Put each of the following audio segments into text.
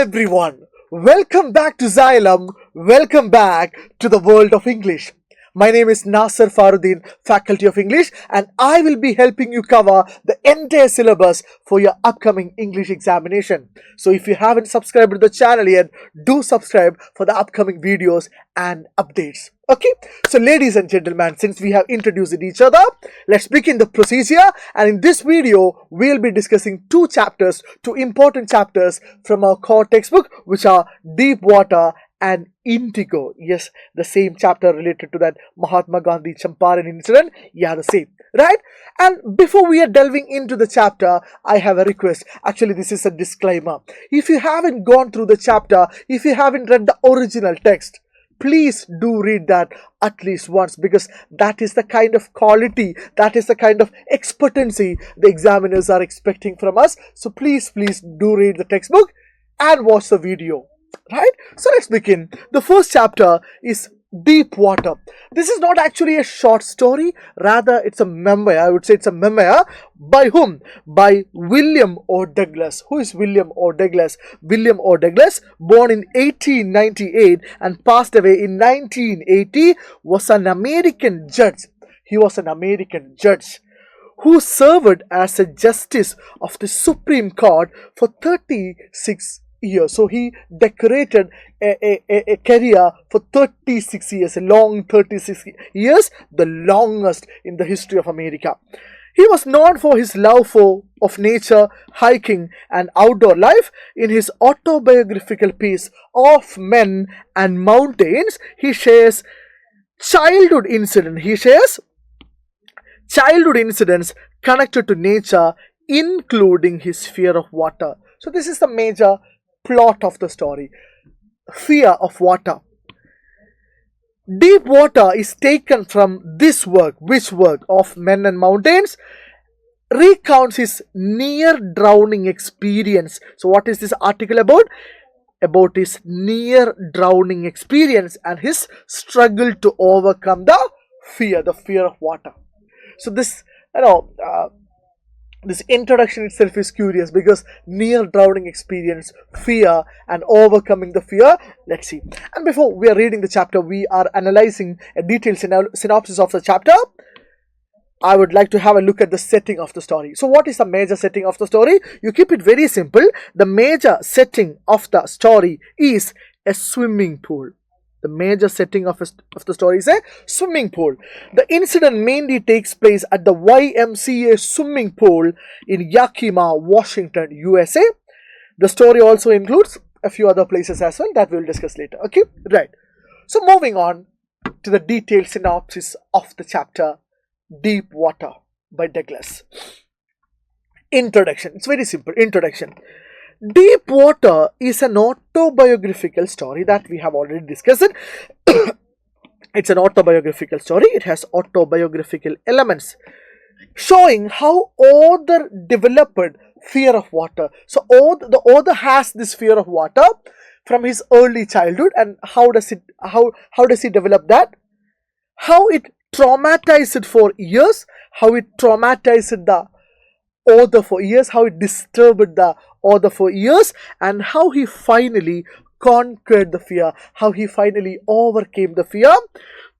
everyone, welcome back to Xylem, welcome back to the world of English. My name is Nasser Faruddin, Faculty of English, and I will be helping you cover the entire syllabus for your upcoming English examination. So if you haven't subscribed to the channel yet, do subscribe for the upcoming videos and updates. Okay, so ladies and gentlemen, since we have introduced each other, let's begin the procedure. And in this video, we'll be discussing two important chapters from our core textbook, which are Deep Water and Indigo. Yes, the same chapter related to that Mahatma Gandhi Champaran incident. Yeah, the same, right? And before we are delving into the chapter, I have a request. Actually, this is a disclaimer. If you haven't gone through the chapter, if you haven't read the original text, please do read that at least once, because that is the kind of quality, that is the kind of expertise the examiners are expecting from us. So please do read the textbook and watch the video. Right? So let's begin. The first chapter is Deep Water. This is not actually a short story, rather it's a memoir. I would say it's a memoir. By whom? By William O. Douglas. Who is William O. Douglas? William O. Douglas, born in 1898 and passed away in 1980, was an American judge. He was an American judge who served as a justice of the Supreme Court for 36 years. So he decorated a career for 36 years, a long 36 years, the longest in the history of America. He was known for his love of nature, hiking and outdoor life. In his autobiographical piece Of Men and Mountains, he shares childhood incidents connected to nature, including his fear of water. So this is the major plot of the story. Fear of water. Deep Water is taken from this work. Which work? Of Men and Mountains. Recounts his near drowning experience. So what is this article about? About his near drowning experience and his struggle to overcome the fear of water. So this, this introduction itself is curious, because near drowning experience, fear and overcoming the fear. Let's see. And before we are reading the chapter, we are analyzing a detailed synopsis of the chapter. I would like to have a look at the setting of the story. So what is the major setting of the story? You keep it very simple. The major setting of the story is a swimming pool. The major setting of the story is a swimming pool. The incident mainly takes place at the YMCA swimming pool in Yakima, Washington, USA. The story also includes a few other places as well that we will discuss later. Okay, right. So moving on to the detailed synopsis of the chapter Deep Water by Douglas. Introduction. It's very simple. Introduction. Deep Water is an autobiographical story that we have already discussed. It's an autobiographical story. It has autobiographical elements showing how author developed fear of water. So the author has this fear of water from his early childhood, and how does he develop that? How it traumatized for years, how it traumatized the author for years, how it disturbed the author for years, and how he finally conquered the fear, how he finally overcame the fear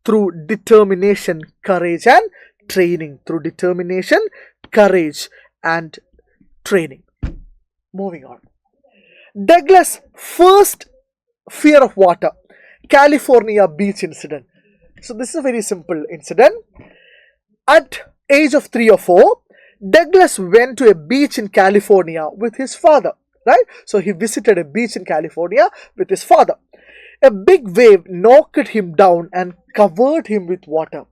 through determination, courage and training. Through determination, courage and training. Moving on. Douglas' first fear of water, California beach incident. So this is a very simple incident. At age of 3 or 4, Douglas went to a beach in California with his father, right? So he visited a beach in California with his father. A big wave knocked him down and covered him with water.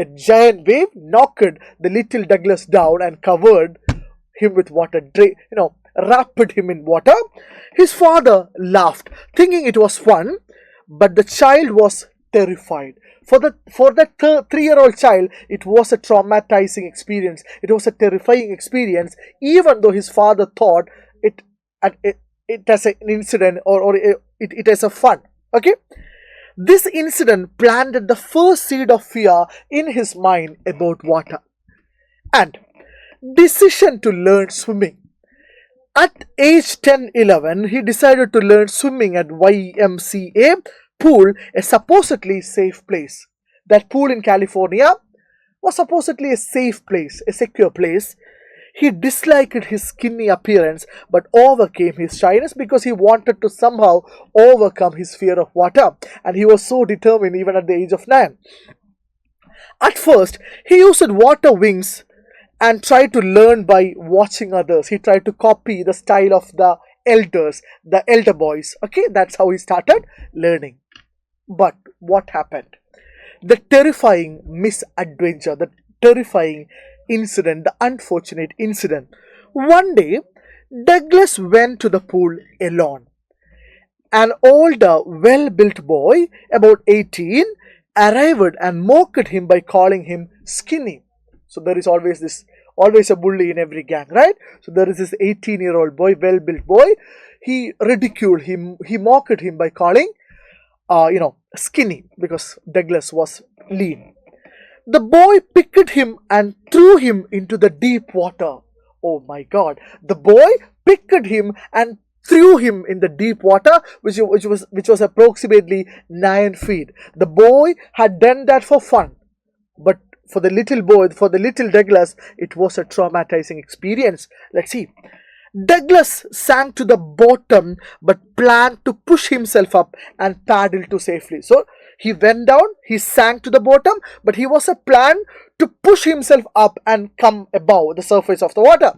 A giant wave knocked the little Douglas down and covered him with water, wrapped him in water. His father laughed, thinking it was fun, but the child was terrified. For that 3-year-old child, it was a traumatizing experience. It was a terrifying experience, even though his father thought it as an incident or it as a fun. Okay, this incident planted the first seed of fear in his mind about water. And decision to learn swimming. At age 10, 11, he decided to learn swimming at YMCA pool, a supposedly safe place. That pool in California was supposedly a safe place, a secure place. He disliked his skinny appearance but overcame his shyness because he wanted to somehow overcome his fear of water, and he was so determined even at the age of 9. At first, he used water wings and tried to learn by watching others. He tried to copy the style of the elders, the elder boys. Okay, that's how he started learning. But what happened? The terrifying misadventure, the terrifying incident, the unfortunate incident. One day, Douglas went to the pool alone. An older, well built boy, about 18, arrived and mocked him by calling him skinny. So there is always a bully in every gang, right? So there is this 18-year-old boy, well built boy. He ridiculed him, he mocked him by calling, skinny, because Douglas was lean. The boy picked him and threw him into the deep water. Oh my God. The boy picked him and threw him in the deep water, which was approximately 9 feet. The boy had done that for fun. But for the little boy, for the little Douglas, it was a traumatizing experience. Let's see. Douglas sank to the bottom but planned to push himself up and paddle to safely. So he went down, he sank to the bottom, but he was a plan to push himself up and come above the surface of the water.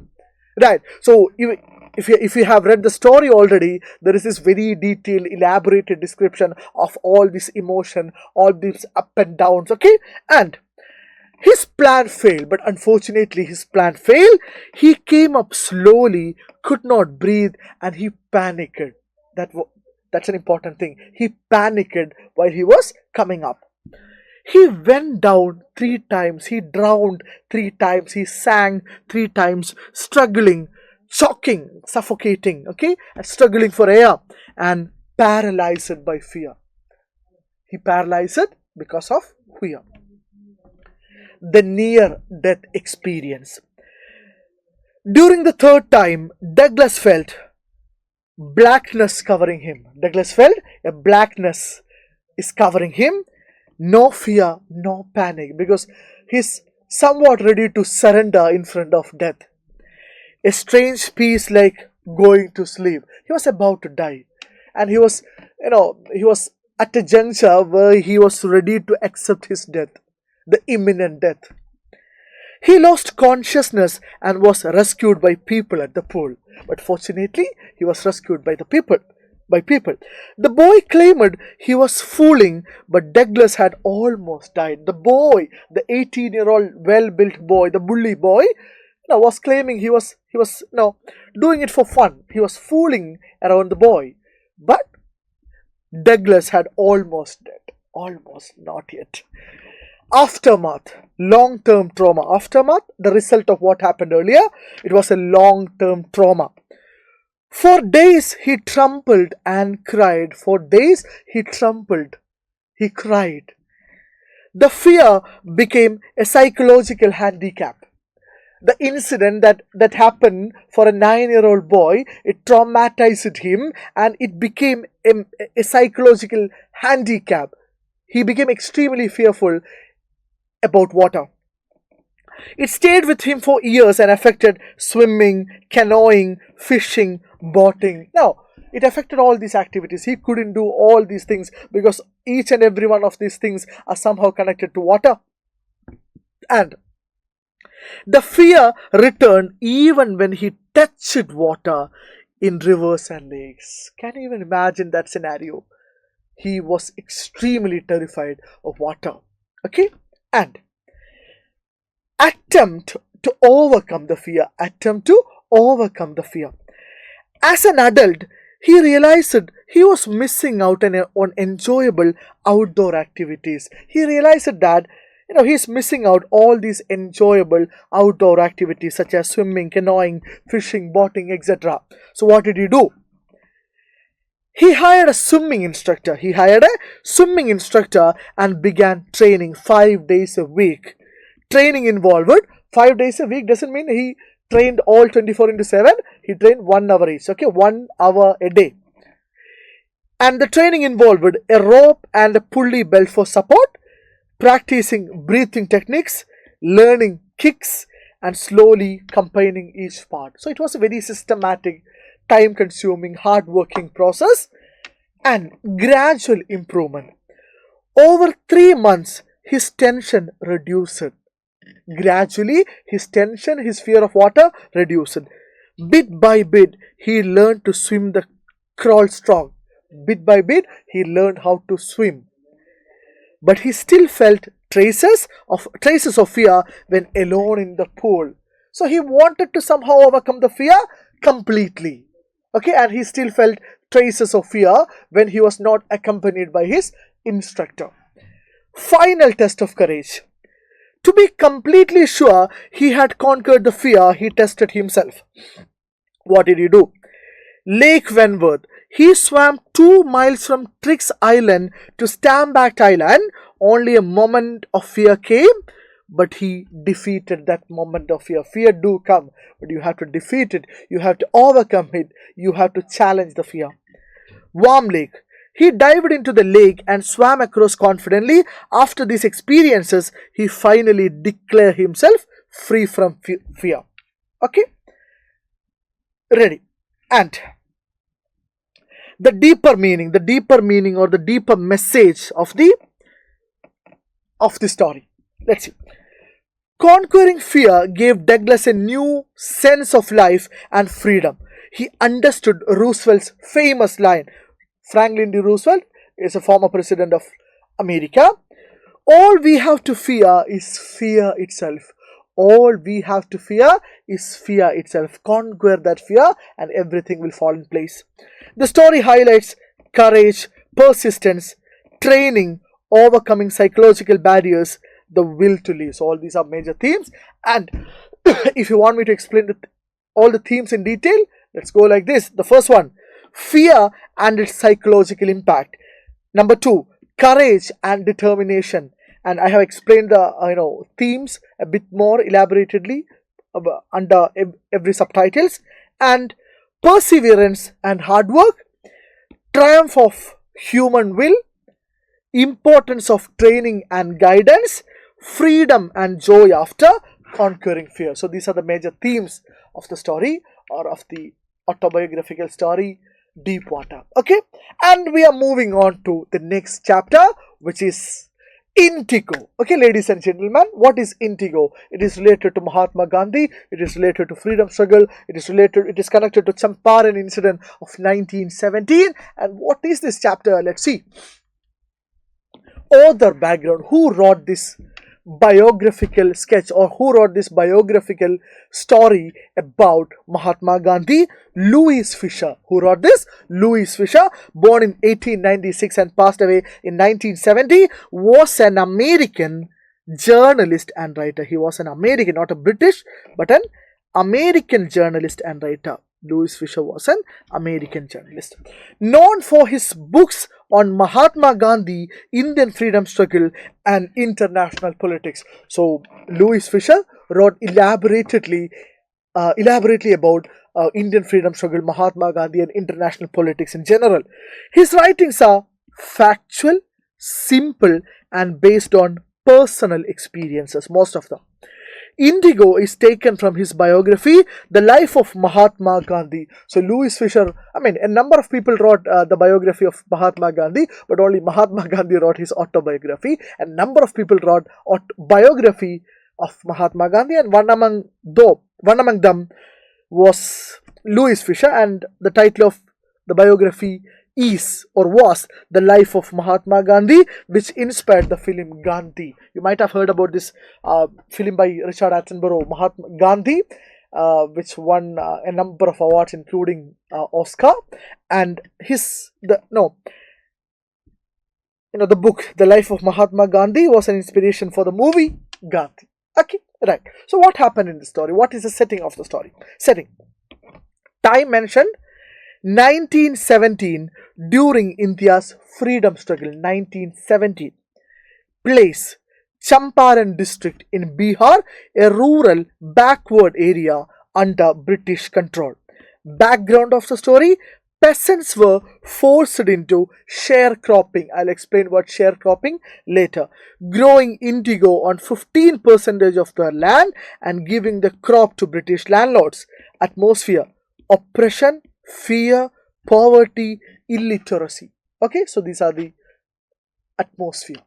Right. So if you have read the story already, there is this very detailed, elaborated description of all this emotion, all these up and downs. Okay, and his plan failed, but unfortunately his plan failed. He came up slowly, could not breathe, and he panicked. That's an important thing. He panicked while he was coming up. He went down 3 times, he drowned 3 times, he sank 3 times, struggling, choking, suffocating, okay, and struggling for air, and paralyzed by fear. He paralyzed because of fear. The near-death experience. During the 3rd time, Douglas felt blackness covering him. Douglas felt a blackness is covering him. No fear, no panic, because he's somewhat ready to surrender in front of death. A strange peace, like going to sleep. He was about to die, and he was at a juncture where he was ready to accept his death, the imminent death. He lost consciousness and was rescued by people at the pool. But fortunately, he was rescued by people. The boy claimed he was fooling, but Douglas had almost died. The boy, the 18-year-old well-built boy, the bully boy, was claiming he was doing it for fun. He was fooling around the boy. But Douglas had almost died. Almost, not yet. Aftermath, long-term trauma. Aftermath, the result of what happened earlier. It was a long-term trauma. For days he trembled and cried. For days he trembled. He cried. The fear became a psychological handicap. The incident that happened for a 9-year-old boy, it traumatized him and it became a psychological handicap. He became extremely fearful about water. It stayed with him for years and affected swimming, canoeing, fishing, boating. Now, it affected all these activities. He couldn't do all these things because each and every one of these things are somehow connected to water. And the fear returned even when he touched water in rivers and lakes. Can you even imagine that scenario? He was extremely terrified of water. Okay? And attempt to overcome the fear. As an adult, he realized he was missing out on enjoyable outdoor activities. He realized that he's missing out all these enjoyable outdoor activities such as swimming, canoeing, fishing, boating, etc. So what did he do? He hired a swimming instructor. And began training 5 days a week. Training involved 5 days a week doesn't mean he trained all 24/7. He trained 1 hour each. Okay, 1 hour a day. And the training involved a rope and a pulley belt for support, practicing breathing techniques, learning kicks, and slowly combining each part. So it was a very systematic, time consuming, hard working process and gradual improvement. Over 3 months, his tension reduced. Gradually, his tension, his fear of water reduced. Bit by bit, he learned to swim the crawl strong. Bit by bit, he learned how to swim. But he still felt traces of fear when alone in the pool. So he wanted to somehow overcome the fear completely. Okay, and he still felt traces of fear when he was not accompanied by his instructor. Final test of courage. To be completely sure he had conquered the fear, he tested himself. What did he do? Lake Wentworth. He swam 2 miles from Trix Island to Stamback Island. Only a moment of fear came, but he defeated that moment of fear. Fear do come, but you have to defeat it. You have to overcome it. You have to challenge the fear. Warm Lake. He dived into the lake and swam across confidently. After these experiences, he finally declared himself free from fear. Okay? Ready. And the deeper meaning or the deeper message of the story. Let's see. Conquering fear gave Douglas a new sense of life and freedom. He understood Roosevelt's famous line. Franklin D. Roosevelt is a former president of America. All we have to fear is fear itself. All we have to fear is fear itself. Conquer that fear and everything will fall in place. The story highlights courage, persistence, training, overcoming psychological barriers, the will to live. So all these are major themes. And if you want me to explain all the themes in detail, let's go like this. The first one, fear and its psychological impact. Number 2, courage and determination. And I have explained the themes a bit more elaboratedly under every subtitles. And perseverance and hard work, triumph of human will, importance of training and guidance, freedom and joy after conquering fear. So these are the major themes of the story or of the autobiographical story Deepwater. Okay, and we are moving on to the next chapter, which is Indigo. Okay, ladies and gentlemen, what is Indigo? It is related to Mahatma Gandhi. It is related to freedom struggle. It is connected to Champaran incident of 1917. And what is this chapter? Let's see. Author background. Who wrote this biographical sketch or who wrote this biographical story about Mahatma Gandhi? Louis Fisher. Who wrote this? Louis Fisher, born in 1896 and passed away in 1970, was an American journalist and writer. He was an American, not a British, but an American journalist and writer. Louis Fisher was an American journalist. Known for his books on Mahatma Gandhi, Indian freedom struggle and international politics. So Louis Fisher wrote elaborately about Indian freedom struggle, Mahatma Gandhi and international politics in general. His writings are factual, simple and based on personal experiences, most of them. Indigo is taken from his biography, The Life of Mahatma Gandhi. So Louis Fisher, a number of people wrote the biography of Mahatma Gandhi, but only Mahatma Gandhi wrote his autobiography. And number of people wrote biography of Mahatma Gandhi, and one among them was Louis Fisher, and the title of the biography was The Life of Mahatma Gandhi, which inspired the film Gandhi. You might have heard about this film by Richard Attenborough, Mahatma Gandhi, which won a number of awards including Oscar. And the book The Life of Mahatma Gandhi was an inspiration for the movie Gandhi. Okay, right. So what happened in the story? What is the setting of the story? Time mentioned 1917, during India's freedom struggle. 1917. Place, Champaran district in Bihar, a rural backward area under British control. Background of the story: peasants were forced into sharecropping. I'll explain what sharecropping later. Growing indigo on 15% of their land and giving the crop to British landlords. Atmosphere: oppression, fear, poverty, illiteracy. Okay, so these are the atmosphere.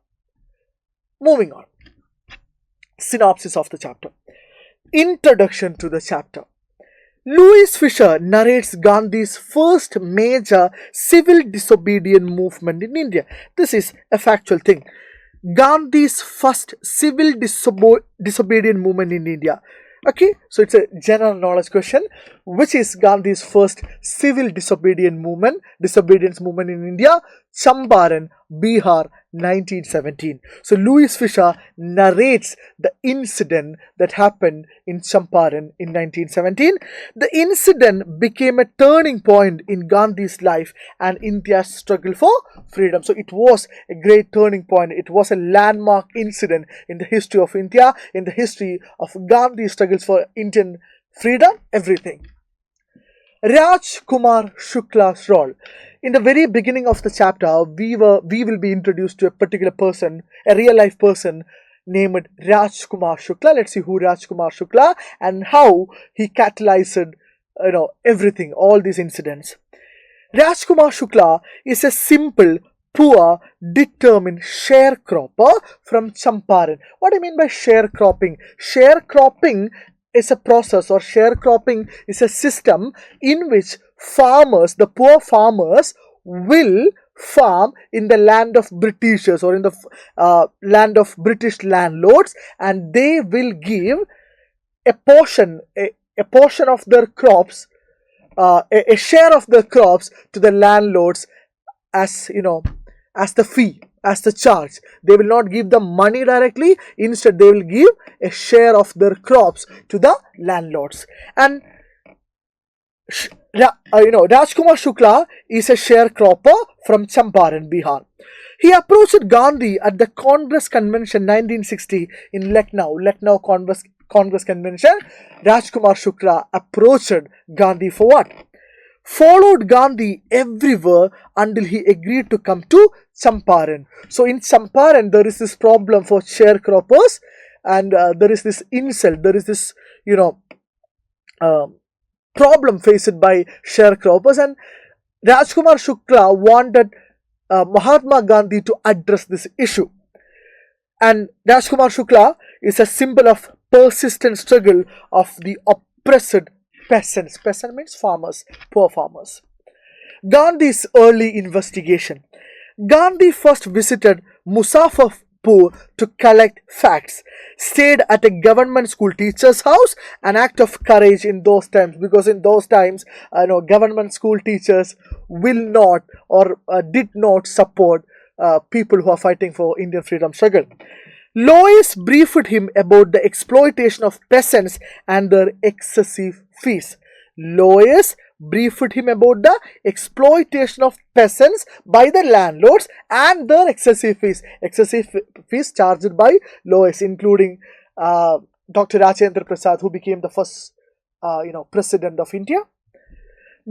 Moving on. Synopsis of the chapter. Introduction to the chapter. Louis Fisher narrates Gandhi's first major civil disobedience movement in India. This is a factual thing. Gandhi's first civil disobedience movement in India. Okay, so it's a general knowledge question. Which is Gandhi's first civil disobedience movement in India? Champaran, Bihar, 1917. So Louis Fisher narrates the incident that happened in Champaran in 1917. The incident became a turning point in Gandhi's life and India's struggle for freedom. So it was a great turning point. It was a landmark incident in the history of India, in the history of Gandhi's struggles for Indian freedom, everything. Raj Kumar Shukla's role. In the very beginning of the chapter, we will be introduced to a particular person, a real life person named Raj Kumar Shukla. Let's see who Raj Kumar Shukla and how he catalyzed, everything, all these incidents. Raj Kumar Shukla is a simple, poor, determined sharecropper from Champaran. What do I mean by sharecropping? Sharecropping is a process, or sharecropping is a system in which farmers, the poor farmers, will farm in the land of Britishers or in the land of British landlords, and they will give a portion of their crops, a share of their crops to the landlords as the fee, as the charge. They will not give the money directly. Instead, they will give a share of their crops to the landlords. And Raj Kumar Shukla is a sharecropper from Champaran, Bihar. He approached Gandhi at the Congress Convention 1960 in Lucknow Congress Convention. Raj Kumar Shukla approached Gandhi for what? Followed Gandhi everywhere until he agreed to come to Champaran. So in Champaran, there is this problem for sharecroppers, and there is this insult, there is this, problem faced by sharecroppers, and Rajkumar Shukla wanted Mahatma Gandhi to address this issue. And Rajkumar Shukla is a symbol of persistent struggle of the oppressed peasants. Peasant means farmers, poor farmers. Gandhi's early investigation. Gandhi first visited Muzaffarpur to collect facts, stayed at a government school teacher's house, an act of courage in those times, because in those times, government school teachers will not or did not support people who are fighting for Indian freedom struggle. Lois briefed him about the exploitation of peasants and their excessive fees. Lois briefed him about the exploitation of peasants by the landlords and their excessive fees. Excessive fees charged by Lois, including Dr. Rajendra Prasad, who became the first, president of India.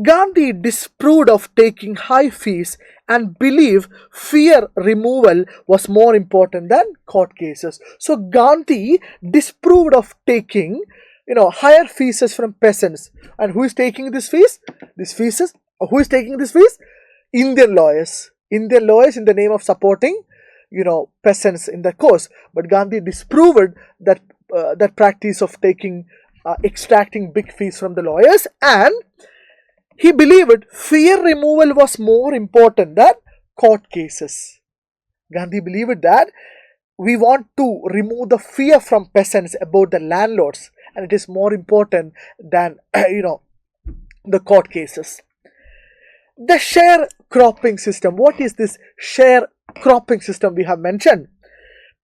Gandhi disapproved of taking high fees and believed fear removal was more important than court cases. So Gandhi disapproved of taking higher fees from peasants. And who is taking this fees? Who is taking this fees? Indian lawyers. Indian lawyers in the name of supporting, peasants in the cause. But Gandhi disapproved that practice of extracting big fees from the lawyers, and he believed fear removal was more important than court cases. Gandhi believed that we want to remove the fear from peasants about the landlords, and it is more important than the court cases. The sharecropping system. What is this sharecropping system we have mentioned?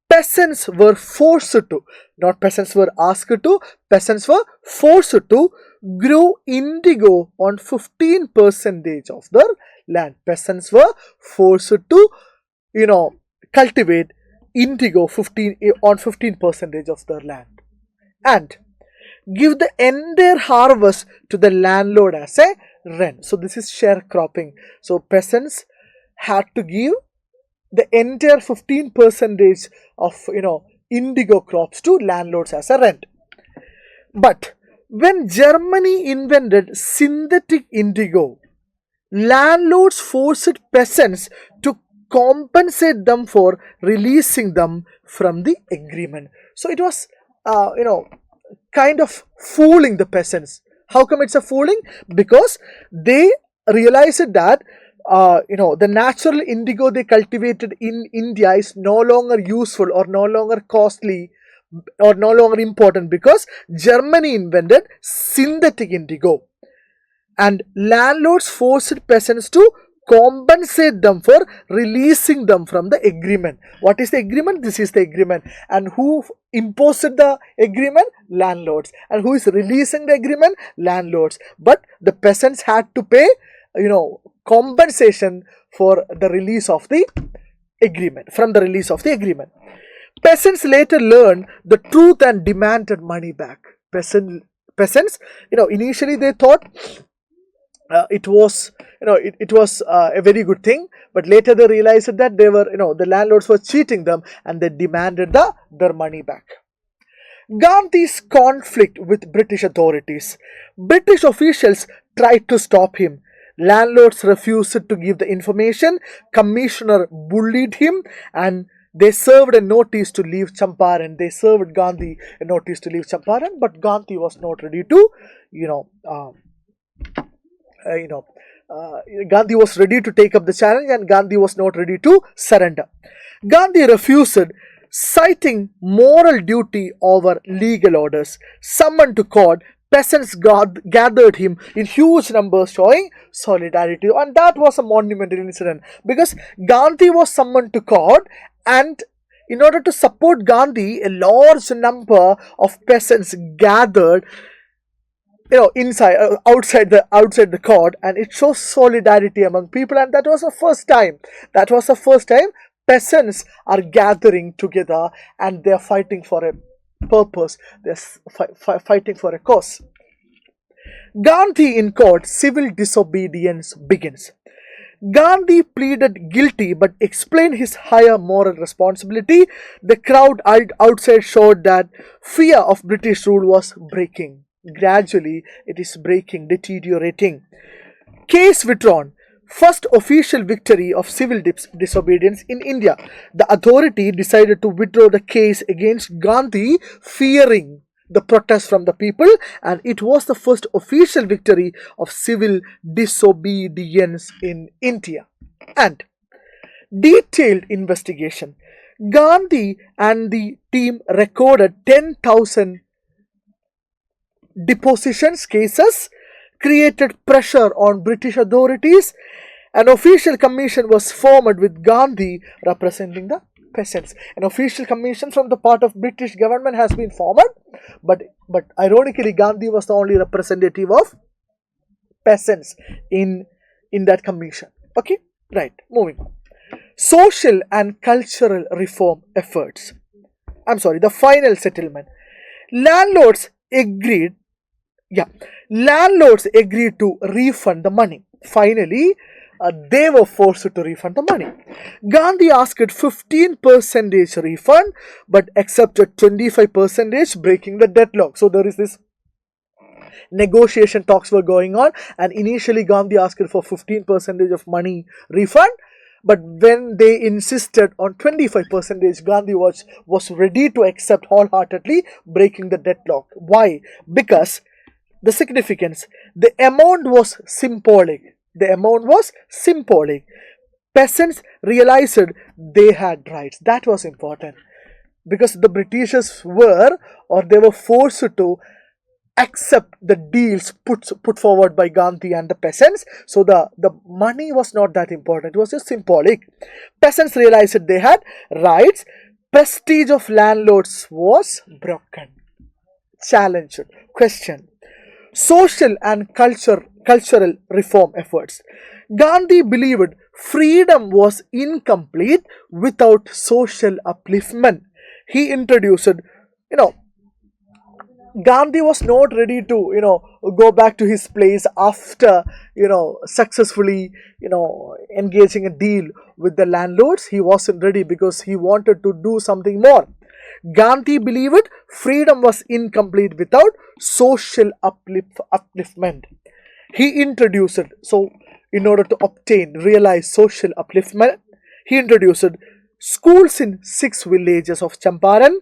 Peasants were forced to, not peasants were asked to, peasants were forced to grow indigo on 15% of their land. Peasants were forced to, cultivate indigo on 15% of their land. And give the entire harvest to the landlord as a rent. So this is sharecropping. So peasants had to give the entire 15% of indigo crops to landlords as a rent. But when Germany invented synthetic indigo, landlords forced peasants to compensate them for releasing them from the agreement. So it was, kind of fooling the peasants. How come it's a fooling? Because they realized that the natural indigo they cultivated in India is no longer useful or no longer costly or no longer important, because Germany invented synthetic indigo, and landlords forced peasants to compensate them for releasing them from the agreement. What is the agreement? This is the agreement. And who imposed the agreement? Landlords. And who is releasing the agreement? Landlords. But the peasants had to pay compensation for the release of the agreement, from the release of the agreement. Peasants later learned the truth and demanded money back. Peasants, initially they thought it was a very good thing, but later they realized that they were, the landlords were cheating them, and they demanded their money back. Gandhi's conflict with British authorities. British officials tried to stop him. Landlords refused to give the information. Commissioner bullied him, and they served a notice to leave Champaran. They served Gandhi a notice to leave Champaran, but Gandhi was not ready to, Gandhi was ready to take up the challenge, and Gandhi was not ready to surrender. Gandhi refused, citing moral duty over legal orders. Summoned to court, peasants gathered him in huge numbers, showing solidarity. And that was a monumental incident, because Gandhi was summoned to court, and in order to support Gandhi, a large number of peasants gathered outside the court, and it shows solidarity among people. And that was the first time peasants are gathering together, and they are fighting for a purpose. They're fighting for a cause. Gandhi in court, civil disobedience begins. Gandhi pleaded guilty but explained his higher moral responsibility. The crowd outside showed that fear of British rule was breaking. Gradually, it is breaking, deteriorating. Case withdrawn. First official victory of civil disobedience in India. The authority decided to withdraw the case against Gandhi, fearing the protest from the people, and it was the first official victory of civil disobedience in India. And detailed investigation. Gandhi and the team recorded 10,000 depositions cases, created pressure on British authorities. An official commission was formed with Gandhi representing the peasants. An official commission from the part of British government has been formed, but ironically Gandhi was the only representative of peasants in that commission. Okay, right, moving on. Social and cultural reform efforts. The final settlement. Landlords agreed to refund the money. Finally, they were forced to refund the money. Gandhi asked 15% refund but accepted 25%, breaking the deadlock. So there is this negotiation talks were going on, and initially Gandhi asked for 15% of money refund, but when they insisted on 25%, Gandhi was ready to accept wholeheartedly, breaking the deadlock. Why? Because the significance, the amount was symbolic. Peasants realized they had rights. That was important, because the Britishers were forced to accept the deals put forward by Gandhi and the peasants. So the money was not that important. It was just symbolic. Peasants realized they had rights. Prestige of landlords was broken, challenged, questioned. Social and cultural reform efforts. Gandhi believed freedom was incomplete without social upliftment. He introduced, Gandhi was not ready to, go back to his place after, successfully, engaging a deal with the landlords. He wasn't ready because he wanted to do something more. Gandhi believed freedom was incomplete without social upliftment. He introduced, so in order to realize social upliftment, he introduced schools in 6 villages of Champaran,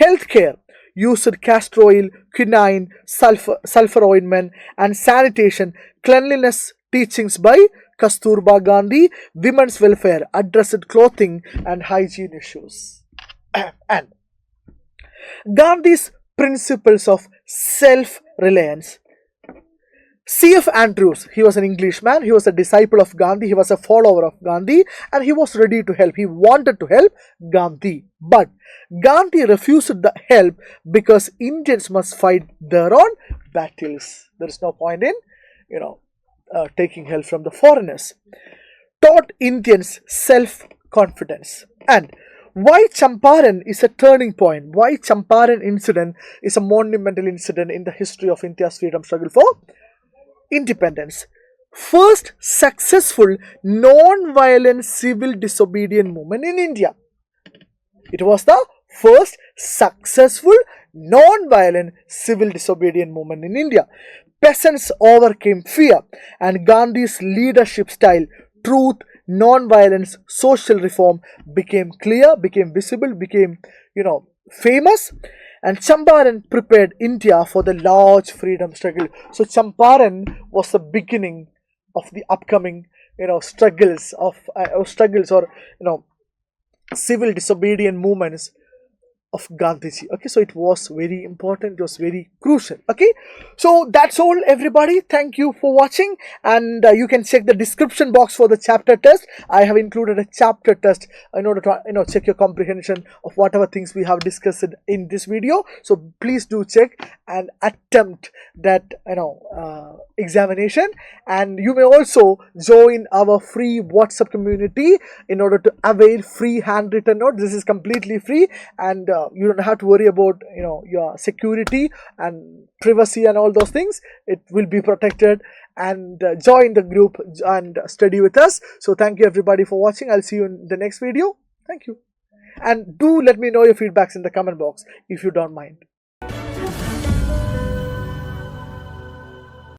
healthcare, used castor oil, quinine, sulfur ointment, and sanitation, cleanliness teachings by Kasturba Gandhi, women's welfare, addressed clothing and hygiene issues. And Gandhi's principles of self-reliance. C.F. Andrews, he was an Englishman, he was a disciple of Gandhi, he was a follower of Gandhi, and he was ready to help. He wanted to help Gandhi. But Gandhi refused the help because Indians must fight their own battles. There is no point in, taking help from the foreigners. Taught Indians self-confidence. And why Champaran is a turning point, why Champaran incident is a monumental incident in the history of India's freedom struggle for independence. First successful non-violent civil disobedience movement in India. It was the first successful non-violent civil disobedience movement in India. Peasants overcame fear, and Gandhi's leadership style, truth, non-violence, social reform became clear, became visible, became, famous. And Champaran prepared India for the large freedom struggle. So Champaran was the beginning of the upcoming, struggles or civil disobedience movements of Gandhiji. Okay, so it was very important, it was very crucial. Okay, so that's all, everybody. Thank you for watching, and you can check the description box for the chapter test. I have included a chapter test in order to check your comprehension of whatever things we have discussed in this video. So please do check and attempt that examination, and you may also join our free WhatsApp community in order to avail free handwritten notes. This is completely free, and you don't have to worry about your security and privacy and all those things. It will be protected, and join the group and study with us. So thank you, everybody, for watching. I'll see you in the next video. Thank you, and do let me know your feedbacks in the comment box if you don't mind.